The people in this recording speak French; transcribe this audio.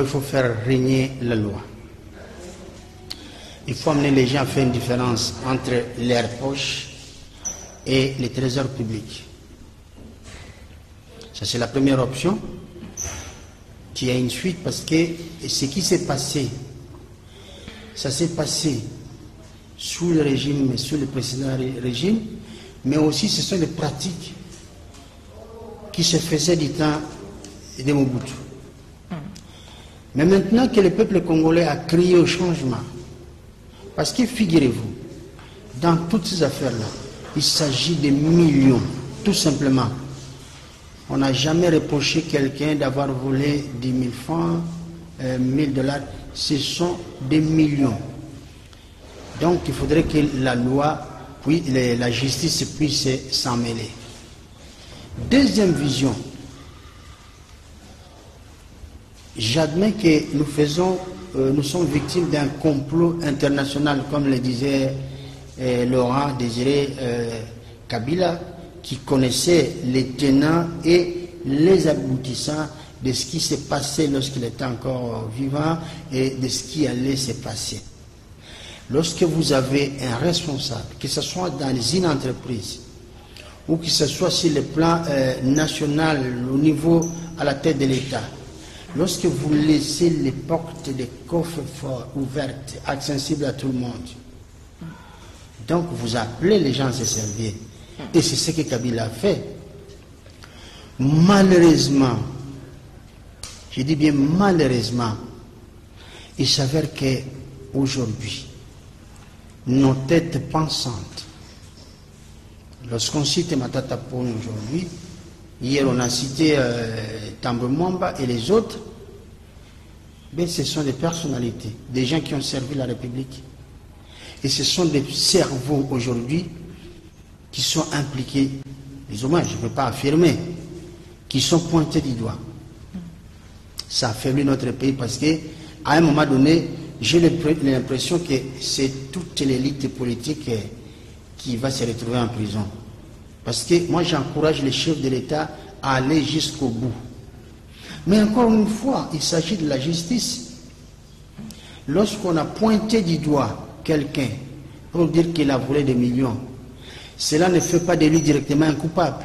Il faut faire régner la loi. Il faut amener les gens à faire une différence entre leurs poches et les trésors publics. Ça, c'est la première option qui a une suite parce que ce qui s'est passé, ça s'est passé sous le régime, sous le précédent régime, mais aussi ce sont des pratiques qui se faisaient du temps de Mobutu. Mais maintenant que le peuple congolais a crié au changement, parce que figurez-vous, dans toutes ces affaires-là, il s'agit de millions, tout simplement. On n'a jamais reproché quelqu'un d'avoir volé 10 000 francs, 1000 $, ce sont des millions. Donc il faudrait que la loi, puis la justice puisse s'en mêler. Deuxième vision, j'admets que nous sommes victimes d'un complot international, comme le disait Laurent Désiré Kabila, qui connaissait les tenants et les aboutissants de ce qui s'est passé lorsqu'il était encore vivant et de ce qui allait se passer. Lorsque vous avez un responsable, que ce soit dans une entreprise ou que ce soit sur le plan national, au niveau à la tête de l'État, lorsque vous laissez les portes des coffres forts ouvertes, accessibles à tout le monde, donc vous appelez les gens à se servir. Et c'est ce que Kabila a fait. Malheureusement, je dis bien malheureusement, il s'avère qu'aujourd'hui, nos têtes pensantes, lorsqu'on cite Matata Pone aujourd'hui, hier on a cité Tambo Mwamba et les autres, mais ce sont des personnalités, des gens qui ont servi la République. Et ce sont des cerveaux aujourd'hui qui sont impliqués, plus ou moins, je ne peux pas affirmer, qui sont pointés du doigt. Ça affaiblit notre pays parce qu'à un moment donné, j'ai l'impression que c'est toute l'élite politique qui va se retrouver en prison. Parce que moi j'encourage les chefs de l'État à aller jusqu'au bout. Mais encore une fois, il s'agit de la justice. Lorsqu'on a pointé du doigt quelqu'un pour dire qu'il a volé des millions, cela ne fait pas de lui directement un coupable.